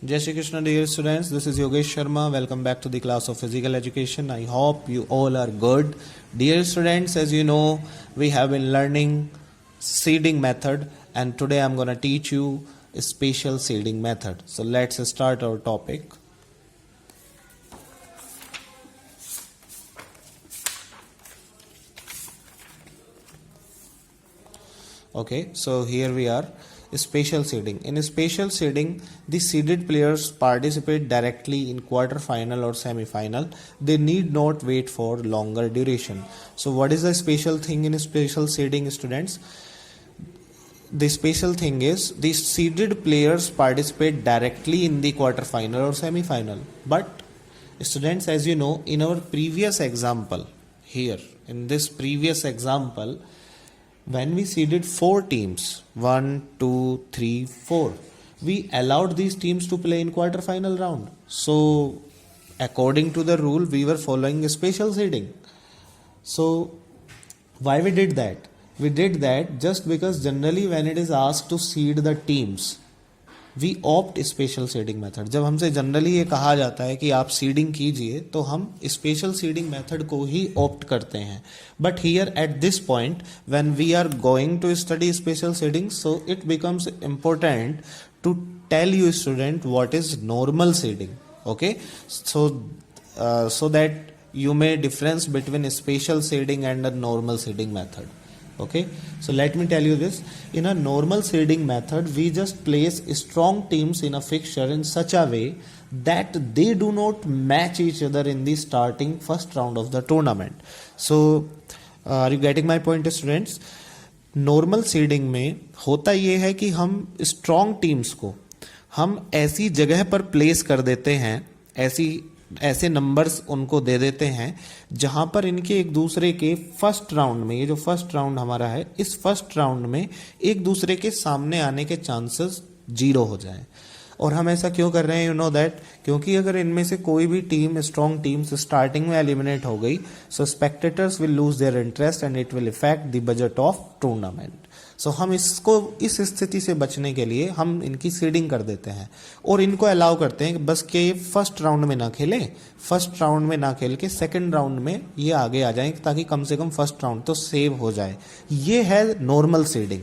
Jai Shri Krishna, dear students. This is Yogesh Sharma. Welcome back to the class of physical education. I hope you all are good. Dear students, as you know, we have been learning seeding method, and today I'm going to teach you a spatial seeding method. So let's start our topic. Okay, so here we are. Spatial seeding. In spatial seeding, the seeded players participate directly in quarter-final or semi-final. They need not wait for longer duration. So what is the special thing in spatial seeding, students? The special thing is the seeded players participate directly in the quarter-final or semi-final. But students, as you know, in our previous example, here in this previous example, when we seeded 4 teams, 1, 2, 3, 4, we allowed these teams to play in quarter-final round. So, according to the rule, we were following a spatial seeding. So, why we did that? We did that just because generally when it is asked to seed the teams, we opt special seeding method. जब हमसे generally ये कहा जाता है कि आप seeding कीजिए तो हम स्पेशल सीडिंग मेथड को ही ऑप्ट करते हैं. But here at this point when we are going to study special seeding, so it becomes important to tell you student what is normal seeding. Okay, so that you may difference between spatial seeding and a normal seeding method. Okay, so let me tell you this. In a normal seeding method, we just place strong teams in a fixture in such a way that they do not match each other in the starting first round of the tournament. So are you getting my point, students? Normal seeding में होता ये है कि हम strong teams को हम ऐसी जगह पर place कर देते हैं, ऐसे नंबर्स उनको दे देते हैं जहां पर इनके एक दूसरे के फर्स्ट राउंड में, ये जो फर्स्ट राउंड हमारा है, इस फर्स्ट राउंड में एक दूसरे के सामने आने के चांसेस 0 हो जाए. और हम ऐसा क्यों कर रहे हैं? यू नो दैट, क्योंकि अगर इनमें से कोई भी टीम, स्ट्रॉन्ग टीम्स स्टार्टिंग में एलिमिनेट हो गई, so spectators will lose their interest and it will effect the budget of tournament. So हम इसको इस स्थिति से बचने के लिए हम इनकी सीडिंग कर देते हैं और इनको अलाउ करते हैं कि बस कि ये फर्स्ट राउंड में ना खेले, फर्स्ट राउंड में ना खेल के सेकंड राउंड में ये आगे आ जाएं ताकि कम से कम फर्स्ट राउंड तो सेव हो जाए. ये है नॉर्मल सीडिंग.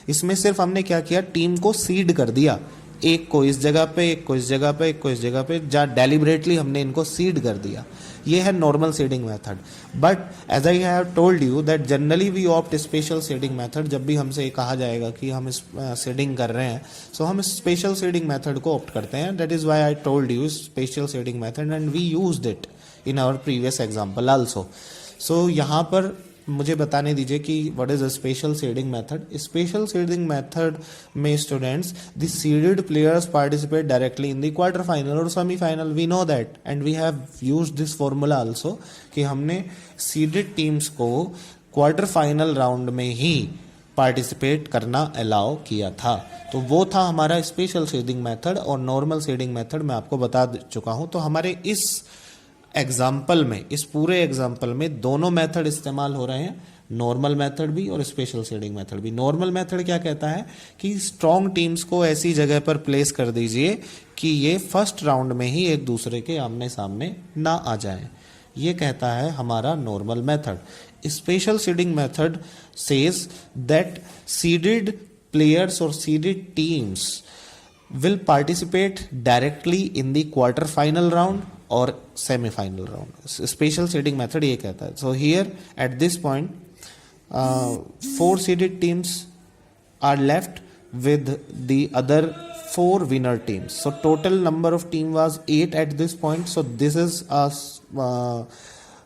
इसमें सिर्फ हमने क्या किया, टीम को सीड कर दिया, एक को इस जगह पे, एक को इस जगह पे, एक को इस जगह पे, जहाँ डेलिबरेटली हमने इनको सीड कर दिया. ये है normal seeding method. But as I have told you that generally we opt special seeding method. जब भी हमसे ये कहा जाएगा कि हम सीडिंग कर रहे हैं, सो हम स्पेशल सीडिंग मेथड को ऑप्ट करते हैं. That is why I told you special seeding method and we used it in our previous example also. So यहाँ पर मुझे बताने दीजिए कि what is a special seeding method. Special seeding method में students the seeded players participate directly in the quarter final और semifinal. We know that and we have used this formula also कि हमने सीडेड टीम्स को quarter final round में ही participate करना allow किया था. तो वो था हमारा स्पेशल सीडिंग मेथड. और नॉर्मल सीडिंग मेथड मैं आपको बता चुका हूं. तो हमारे इस एग्जाम्पल में, इस पूरे एग्जाम्पल में दोनों मेथड इस्तेमाल हो रहे हैं, नॉर्मल मेथड भी और स्पेशल सीडिंग मेथड भी. नॉर्मल मेथड क्या कहता है कि स्ट्रॉन्ग टीम्स को ऐसी जगह पर प्लेस कर दीजिए कि ये फर्स्ट राउंड में ही एक दूसरे के आमने सामने ना आ जाए. ये कहता है हमारा normal method. Special seeding method says that seeded players और seeded teams will participate directly in the quarter final round or semi final round. Special seeding method ये कहता है. So here at this point 4 seeded teams are left with the other 4 winner teams. So total number of team was 8 at this point. So this is a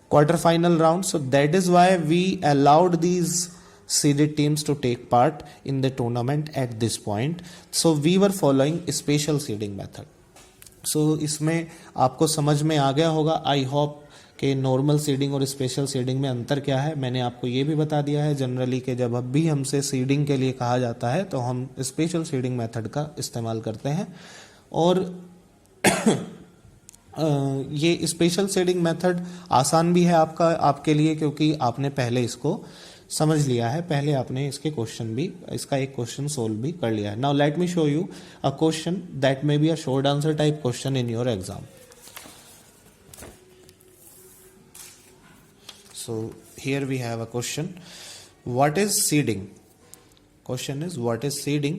quarter final round. So that is why we allowed these seeded teams to take part in the tournament at this point. So we were following special seeding method. So इसमें आपको समझ में आ गया होगा, I hope, कि normal seeding और special seeding में अंतर क्या है. मैंने आपको ये भी बता दिया है जनरली कि जब अब भी हमसे सीडिंग के लिए कहा जाता है तो हम स्पेशल सीडिंग मेथड का इस्तेमाल करते हैं. और ये स्पेशल सीडिंग मेथड आसान भी है आपके लिए, क्योंकि आपने पहले इसको समझ लिया है, पहले आपने इसके क्वेश्चन भी, इसका एक क्वेश्चन सोल्व भी कर लिया है. Now let me show you a question that may be a short answer type question in your exam. So here we have a question. What is seeding? Question is, what is seeding?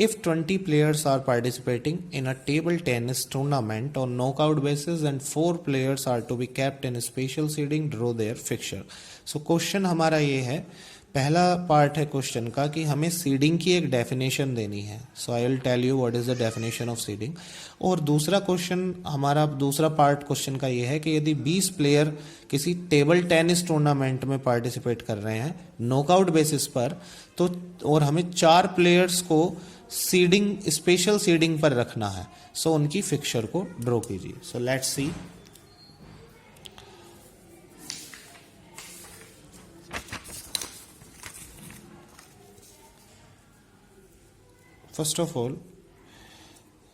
If 20 players are participating in a table tennis tournament on knockout basis and 4 players are to be kept in special seeding, draw their fixture. So question हमारा ये है, पहला part है question का कि हमें seeding की एक डेफिनेशन देनी है. So I will tell you what is the definition of seeding. और दूसरा क्वेश्चन हमारा, दूसरा पार्ट क्वेश्चन का ये है कि यदि 20 प्लेयर किसी टेबल टेनिस टूर्नामेंट में पार्टिसिपेट कर रहे हैं नॉकआउट बेसिस पर, तो और हमें 4 प्लेयर्स को सीडिंग, स्पेशल सीडिंग पर रखना है. सो उनकी फिक्चर को ड्रॉ कीजिए. So let's see. First of all,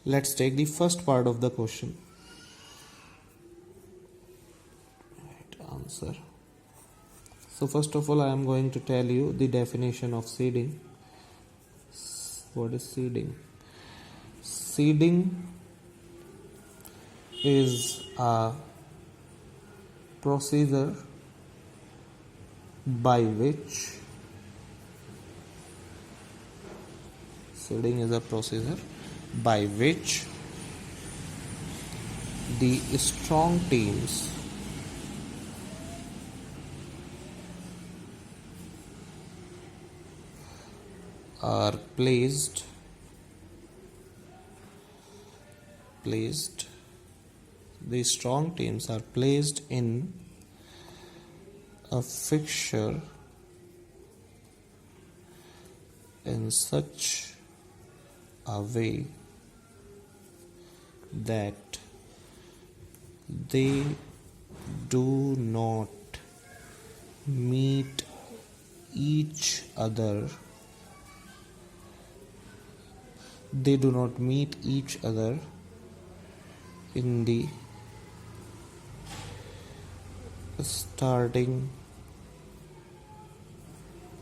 let's take the first part of the question. Right, answer. So first of all, I am going to tell you the definition of seeding. What is seeding? Seeding is a procedure by which seeding is a procedure by which the strong teams are placed the strong teams are placed in a fixture in such a way that they do not meet each other. They do not meet each other in the starting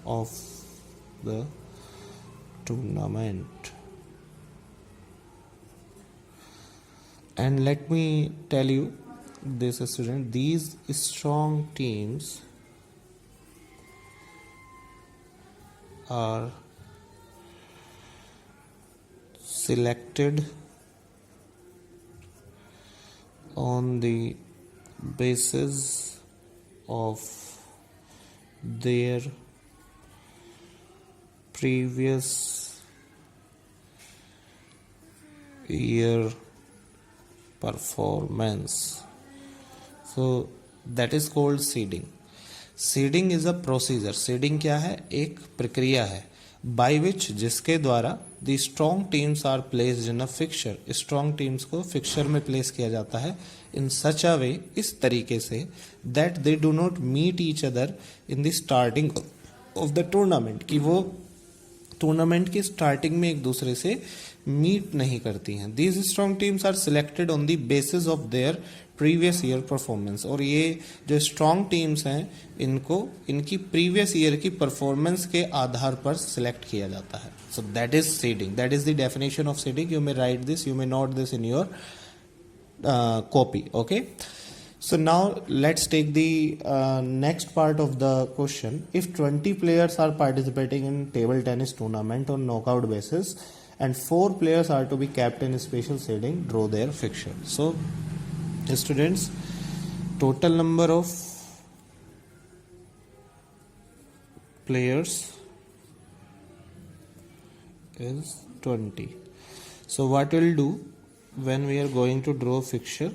of the tournament. And let me tell you this, student, these strong teams are selected on the basis of their previous year performance. So that is called seeding. Seeding is a procedure. Seeding क्या है? एक प्रक्रिया है by which, जिसके द्वारा the strong teams are placed in a fixture. strong teams को fixture में place किया जाता है in such a way, इस तरीके से that they do not meet each other in the starting of the tournament, कि वो टूर्नामेंट की स्टार्टिंग में एक दूसरे से मीट नहीं करती हैं. These strong teams are selected on the basis of their previous year performance. और ये जो स्ट्रॉन्ग टीम्स हैं इनको इनकी प्रीवियस ईयर की परफॉर्मेंस के आधार पर सिलेक्ट किया जाता है. So that is seeding. That is the definition of seeding. You may right this, you may note this in your copy. Okay, so now let's take the next part of the question. If 20 players are participating in table tennis tournament on knockout basis and 4 players are to be kept in special seeding, draw their fixture. So students, total number of players is 20. So what we'll do when we are going to draw fixture,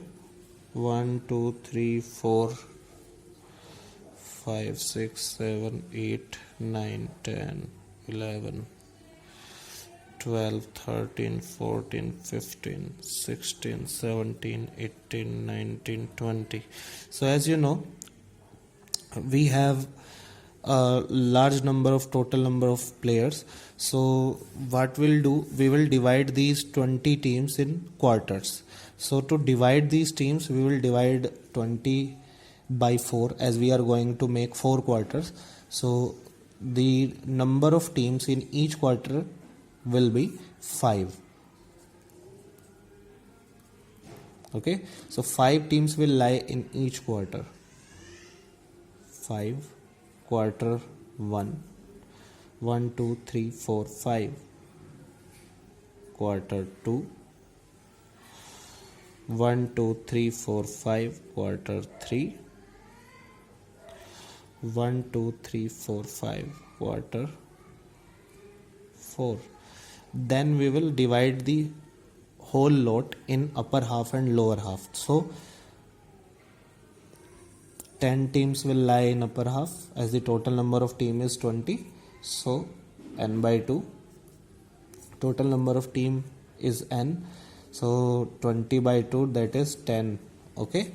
1 2 3 4 5 6 7 8 9 10 11 12 13 14 15 16 17 18 19 20. So as you know, we have a large number of total number of players. So what we'll do, we will divide these 20 teams in quarters. So to divide these teams, we will divide 20 by 4 as we are going to make 4 quarters. So the number of teams in each quarter will be 5. Okay, so 5 teams will lie in each quarter. 5 quarter 1, 1 2 3 4 5. Quarter 2, 1 2 3 4 5. Quarter 3, 1 2 3 4 5. Quarter 4. Then we will divide the whole lot in upper half and lower half. So 10 teams will lie in upper half as the total number of team is 20. So n by 2. Total number of team is n. So 20 by 2, that is 10. Okay.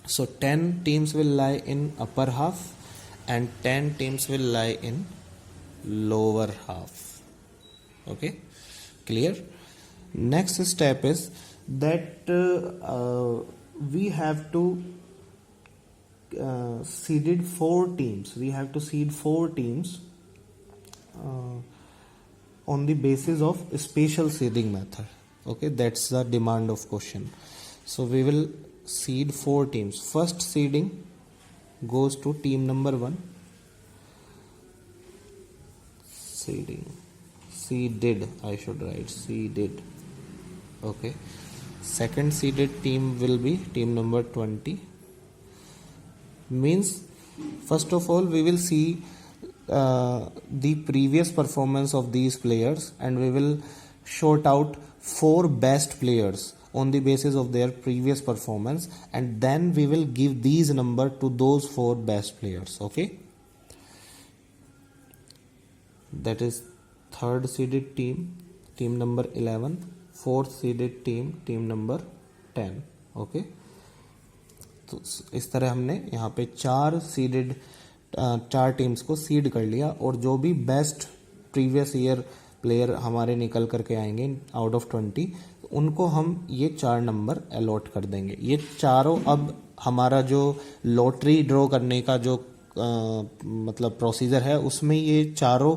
So 10 teams will lie in upper half and 10 teams will lie in lower half. Okay. Clear? Next step is that we have to seeded 4 teams. We have to seed 4 teams on the basis of spatial seeding method. Okay, that's the demand of question. So we will seed 4 teams. First seeding goes to team number 1. Seeded, I should write seeded. Okay. Second seeded team will be team number 20. Means first of all we will see the previous performance of these players and we will shout out 4 best players on the basis of their previous performance, and then we will give these number to those 4 best players. Okay, that is third seeded team, team number 11, fourth seeded team, team number 10. Okay, तो इस तरह हमने यहाँ पे 4 teams को seed कर लिया और जो भी बेस्ट प्रीवियस ईयर प्लेयर हमारे निकल करके आएंगे आउट ऑफ 20, उनको हम ये 4 नंबर अलॉट कर देंगे. ये चारों अब हमारा जो लॉटरी ड्रॉ करने का जो मतलब प्रोसीजर है उसमें ये चारों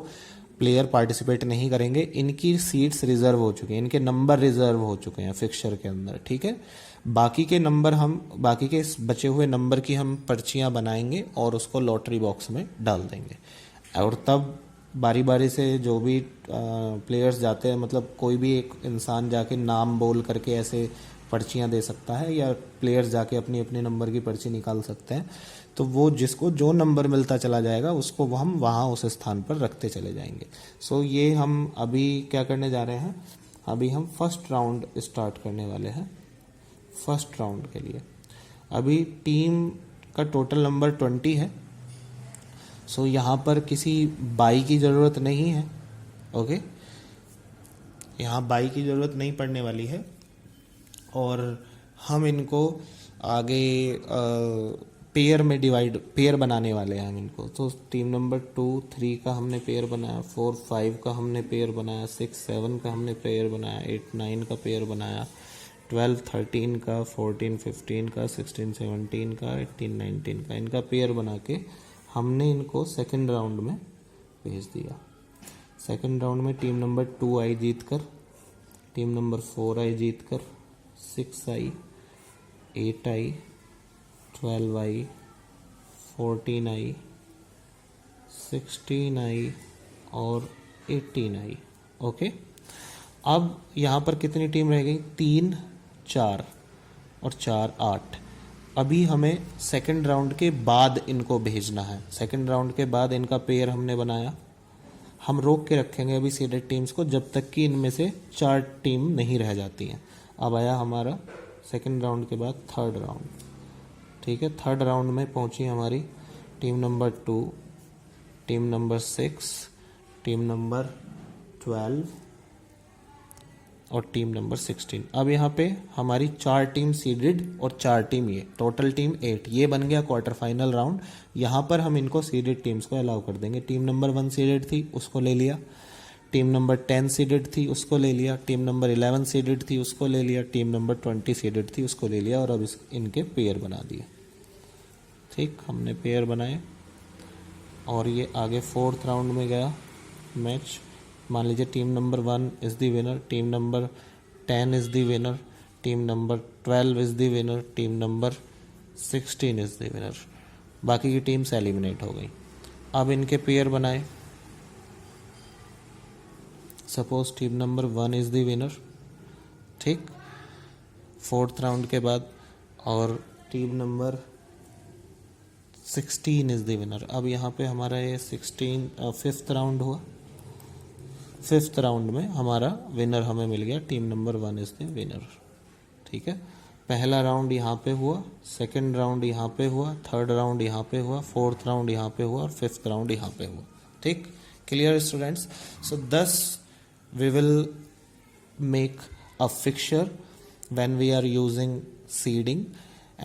प्लेयर पार्टिसिपेट नहीं करेंगे. इनकी सीट्स रिजर्व हो चुकी हैं, इनके नंबर रिजर्व हो चुके हैं फिक्सचर के अंदर. ठीक है, बाकी के नंबर हम बाकी के बचे हुए नंबर की हम पर्चियां बनाएंगे और उसको लॉटरी बॉक्स में डाल देंगे. और तब बारी बारी से जो भी प्लेयर्स जाते हैं, मतलब कोई भी एक इंसान जाके नाम बोल करके ऐसे पर्चियां दे सकता है या प्लेयर्स जाके अपनी अपने नंबर की पर्ची निकाल सकते हैं. तो वो जिसको जो नंबर मिलता चला जाएगा उसको हम वहाँ उस स्थान पर रखते चले जाएंगे. सो ये हम अभी क्या करने जा रहे हैं, अभी हम फर्स्ट राउंड स्टार्ट करने वाले हैं. फर्स्ट राउंड के लिए अभी टीम का टोटल नंबर 20 है. सो यहाँ पर किसी बाई की ज़रूरत नहीं है. ओके, यहाँ बाई की ज़रूरत नहीं पड़ने वाली है और हम इनको आगे पेयर में डिवाइड पेयर बनाने वाले हैं हम इनको. तो टीम नंबर 2 3 का हमने पेयर बनाया, 4 5 का हमने पेयर बनाया, 6 7 का हमने पेयर बनाया, 8 9 का पेयर बनाया, 12 13 का, 14 15 का, 16 17 का, 18 19 का, इनका पेयर बना के हमने इनको सेकंड राउंड में भेज दिया. सेकंड राउंड में टीम नंबर 2 आई जीत कर, टीम नंबर 4 आई जीत कर, 6 आई, 8 आई, 12 आई, 14 आई, 16 आई और 18 आई. ओके, अब यहाँ पर कितनी टीम रह गई, 3 4 और 4 8. अभी हमें सेकंड राउंड के बाद इनको भेजना है. सेकंड राउंड के बाद इनका पेयर हमने बनाया, हम रोक के रखेंगे अभी सीडेड टीम्स को जब तक कि इनमें से 4 टीम नहीं रह जाती हैं. अब आया हमारा सेकंड राउंड के बाद थर्ड राउंड. ठीक है, थर्ड राउंड में पहुंची हमारी team number 2, team number 6, team number 12 और टीम नंबर 16. अब यहाँ पे हमारी 4 टीम सीडेड और 4 टीम ये टोटल टीम 8. ये बन गया क्वार्टर फाइनल राउंड. यहाँ पर हम इनको सीडेड टीम्स को अलाउ कर देंगे. टीम नंबर 1 सीडेड थी उसको ले लिया, टीम नंबर 10 सीडेड थी उसको ले लिया, टीम नंबर 11 सीडेड थी उसको ले लिया, टीम नंबर 20 सीडेड थी उसको ले लिया और अब इनके पेयर बना दिए. ठीक, हमने पेयर बनाए और ये आगे 4th राउंड में गया मैच। मान लीजिए team number 1 is the winner, team number 10 is the winner, team number 12 is the winner, team number 16 is the winner. बाकी की टीम्स एलिमिनेट हो गई। अब इनके पेयर बनाए। Suppose team number 1 is the winner, ठीक, 4th राउंड के बाद, और team number 16 is the winner. अब यहाँ पे हमारा ये 5th राउंड हुआ। 5th राउंड में हमारा विनर हमें मिल गया, team number 1 is the winner. ठीक है, पहला राउंड यहाँ पे हुआ, 2nd राउंड यहाँ पे हुआ, 3rd राउंड यहाँ पे हुआ, 4th राउंड यहाँ पे हुआ और 5th राउंड यहाँ पे हुआ। ठीक, clear students? So thus we will make a fixture when we are using seeding,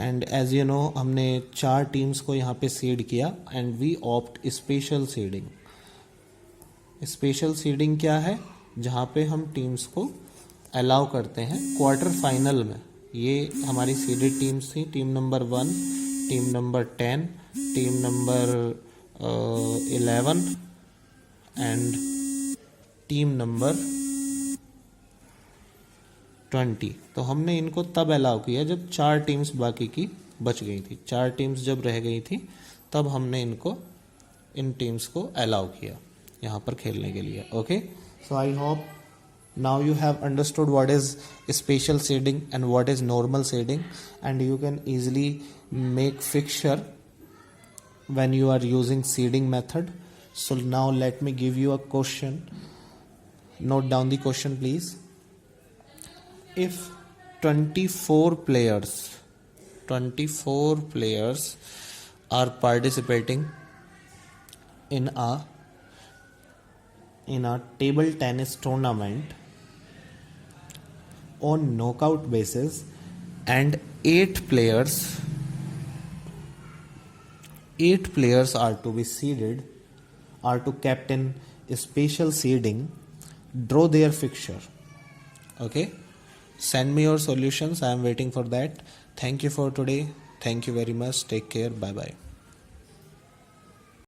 and as you know हमने 4 टीम्स को यहाँ पे सीड किया and we opt special seeding. Special seeding क्या है? जहाँ पे हम टीम्स को अलाउ करते हैं क्वार्टर फाइनल में। ये हमारी सीडेड टीम्स थी, team number 1, team number 10, team number 11 and team number 20। तो हमने इनको तब अलाउ किया जब 4 टीम्स बाकी की बच गई थी। 4 टीम्स जब रह गई थी तब हमने इन टीम्स को अलाउ किया यहाँ पर खेलने के लिए। Okay, so I hope now you have understood what is spatial seeding and what is normal seeding, and you can easily make fixture when you are using seeding method. So now let me give you a question. Note down the question please. If 24 players are participating in a table tennis tournament on knockout basis, and 8 players are to be seeded, are to captain special seeding, draw their fixture. Okay, send me your solutions, I am waiting for that. Thank you for today. Thank you very much. Take care. Bye bye.